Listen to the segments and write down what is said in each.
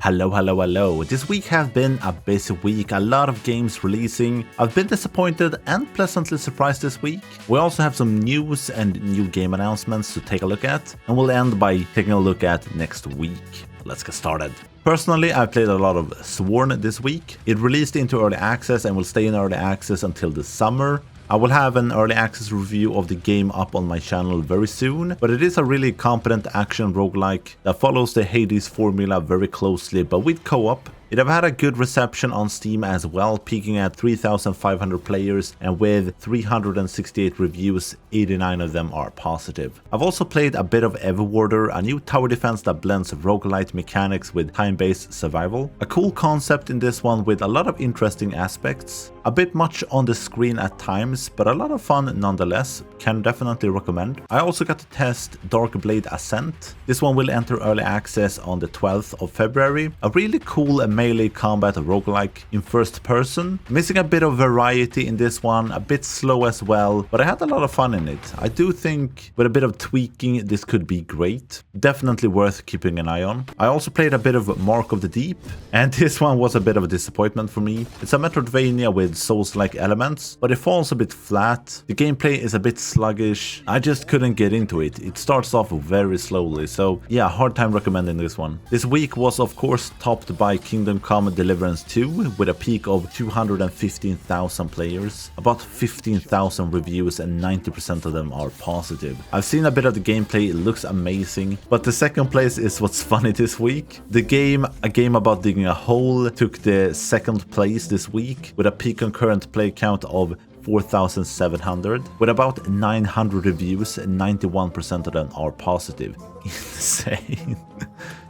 Hello. This week has been a busy week, a lot of games releasing. I've been disappointed and pleasantly surprised this week. We also have some news and new game announcements to take a look at, and we'll end by taking a look at next week. Let's get started. Personally, I've played a lot of Sworn this week. It released into early access and will stay in early access until the summer. I will have an early access review of the game up on my channel very soon, but it is a really competent action roguelike that follows the Hades formula very closely, but with co-op. It have had a good reception on Steam as well, peaking at 3,500 players, and with 368 reviews, 89 of them are positive. I've also played a bit of Everwarder, a new tower defense that blends roguelite mechanics with time-based survival. A cool concept in this one with a lot of interesting aspects. A bit much on the screen at times, but a lot of fun nonetheless. Can definitely recommend. I also got to test Darkblade Ascent. This one will enter early access on the 12th of February. A really cool melee combat roguelike in first person. Missing a bit of variety in this one, a bit slow as well, but I had a lot of fun in it. I do think with a bit of tweaking this could be great. Definitely worth keeping an eye on. I also played a bit of Mark of the Deep, and this one was a bit of a disappointment for me. It's a Metroidvania with Souls-like elements, but it falls a bit flat. The gameplay is a bit sluggish. I just couldn't get into it. It starts off very slowly, so yeah, hard time recommending this one. This week was of course topped by Kingdom Come Deliverance 2 with a peak of 215,000 players, about 15,000 reviews, and 90% of them are positive. I've seen a bit of the gameplay, it looks amazing, but the second place is what's funny this week. The game, a game about digging a hole, took the second place this week with a peak concurrent play count of 4,700 with about 900 reviews, and 91% of them are positive. Insane.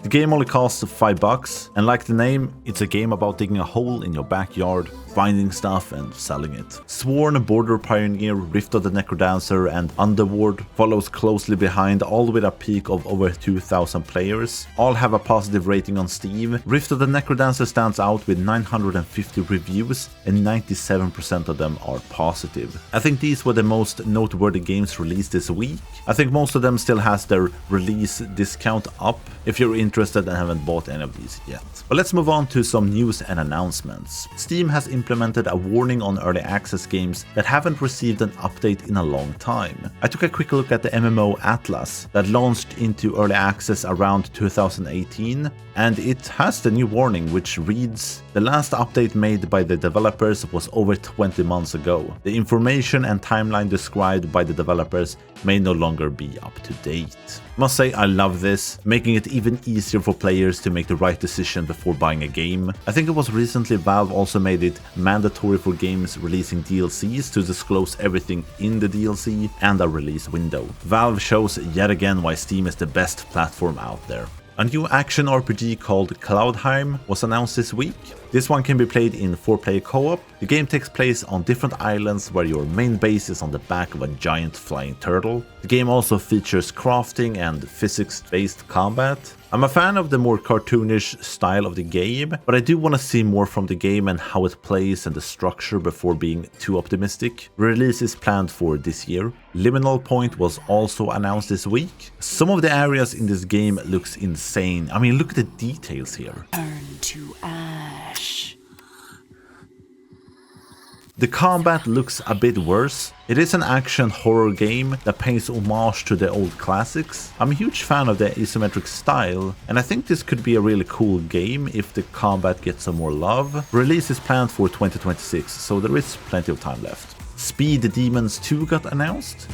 The game only costs $5, and like the name, it's a game about digging a hole in your backyard, finding stuff and selling it. Sworn, Border Pioneer, Rift of the Necrodancer, and Underworld follows closely behind, all with a peak of over 2,000 players. All have a positive rating on Steam. Rift of the Necrodancer stands out with 950 reviews, and 97% of them are positive. I think these were the most noteworthy games released this week. I think most of them still has their release discount up if you're interested and haven't bought any of these yet. But let's move on to some news and announcements. Steam has implemented a warning on early access games that haven't received an update in a long time. I took a quick look at the MMO Atlas that launched into early access around 2018, and it has the new warning which reads, "The last update made by the developers was over 20 months ago. The information and timeline described by the developers may no longer be up to date." Must say I love this, making it even easier for players to make the right decision before buying a game. I think it was recently Valve also made it mandatory for games releasing DLCs to disclose everything in the DLC and a release window. Valve shows yet again why Steam is the best platform out there. A new action RPG called Cloudheim was announced this week. This one can be played in 4-player co-op. The game takes place on different islands where your main base is on the back of a giant flying turtle. The game also features crafting and physics-based combat. I'm a fan of the more cartoonish style of the game, but I do want to see more from the game and how it plays and the structure before being too optimistic. Release is planned for this year. Liminal Point was also announced this week. Some of the areas in this game looks insane. I mean, look at the details here. Turn to ash. The combat looks a bit worse. It is an action horror game that pays homage to the old classics. I'm a huge fan of the isometric style, and I think this could be a really cool game if the combat gets some more love. Release is planned for 2026, so there is plenty of time left. Speed Demons 2 got announced.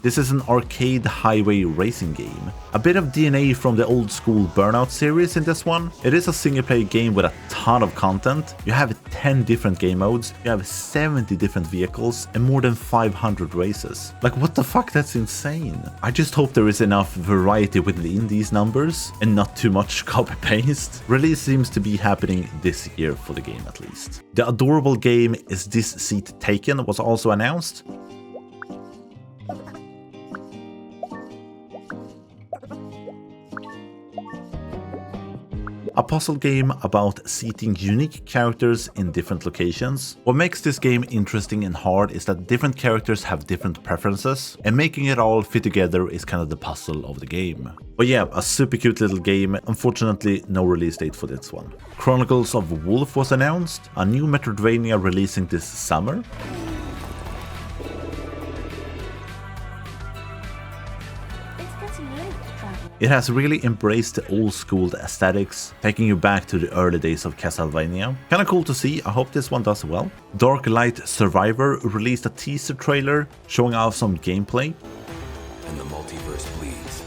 This is an arcade highway racing game. A bit of DNA from the old school Burnout series in this one. It is a single player game with a ton of content. You have 10 different game modes, you have 70 different vehicles, and more than 500 races. Like, what the fuck, that's insane. I just hope there is enough variety within these numbers and not too much copy-paste. Release seems to be happening this year for the game at least. The adorable game Is This Seat Taken was also announced. A puzzle game about seating unique characters in different locations. What makes this game interesting and hard is that different characters have different preferences, and making it all fit together is kind of the puzzle of the game. But yeah, a super cute little game. Unfortunately, no release date for this one. Chronicles of Wolf was announced, a new Metroidvania releasing this summer. It has really embraced the old school aesthetics, taking you back to the early days of Castlevania. Kinda cool to see, I hope this one does well. Darklight Survivor released a teaser trailer showing off some gameplay. And the multiverse bleeds.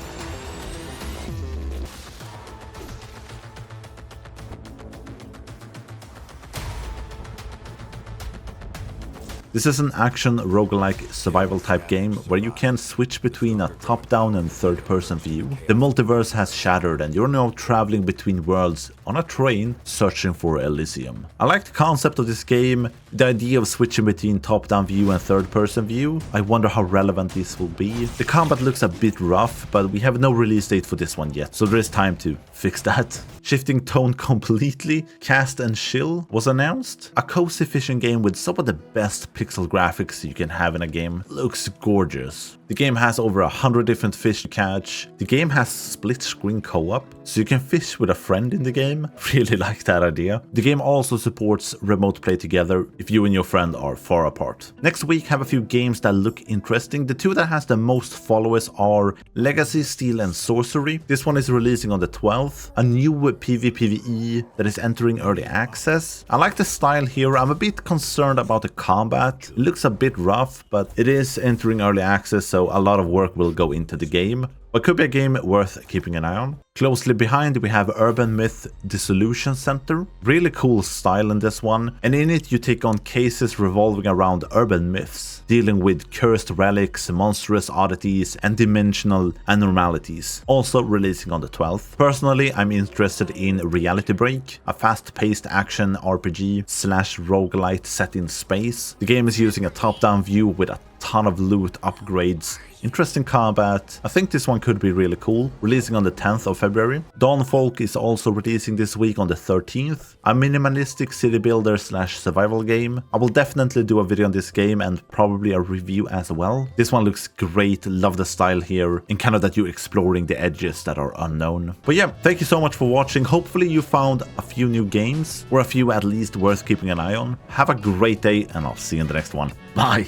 This is an action roguelike survival type game where you can switch between a top-down and third-person view. The multiverse has shattered and you're now traveling between worlds on a train searching for Elysium. I like the concept of this game, the idea of switching between top-down view and third-person view. I wonder how relevant this will be. The combat looks a bit rough, but we have no release date for this one yet, so there is time to fix that. Shifting tone completely, Cast and Chill was announced. A cozy fishing game with some of the best pixel graphics you can have in a game. Looks gorgeous. The game has over 100 different fish to catch. The game has split screen co-op, so you can fish with a friend in the game. Really like that idea. The game also supports remote play together if you and your friend are far apart. Next week have a few games that look interesting. The two that has the most followers are Legacy, Steel and Sorcery. This one is releasing on the 12th. A new PvPvE that is entering early access. I like the style here. I'm a bit concerned about the combat. It looks a bit rough, but it is entering early access, so a lot of work will go into the game. But could be a game worth keeping an eye on. Closely behind we have Urban Myth Dissolution Center. Really cool style in this one, and in it you take on cases revolving around urban myths, dealing with cursed relics, monstrous oddities and dimensional anomalies. Also releasing on the 12th. Personally, I'm interested in Reality Break, a fast-paced action RPG / roguelite set in space. The game is using a top-down view with a ton of loot upgrades. Interesting combat. I think this one could be really cool. Releasing on the 10th of February. Dawnfolk is also releasing this week on the 13th. A minimalistic city builder / survival game. I will definitely do a video on this game and probably a review as well. This one looks great. Love the style here and kind of that you're exploring the edges that are unknown. But yeah, thank you so much for watching. Hopefully you found a few new games or a few at least worth keeping an eye on. Have a great day and I'll see you in the next one. Bye!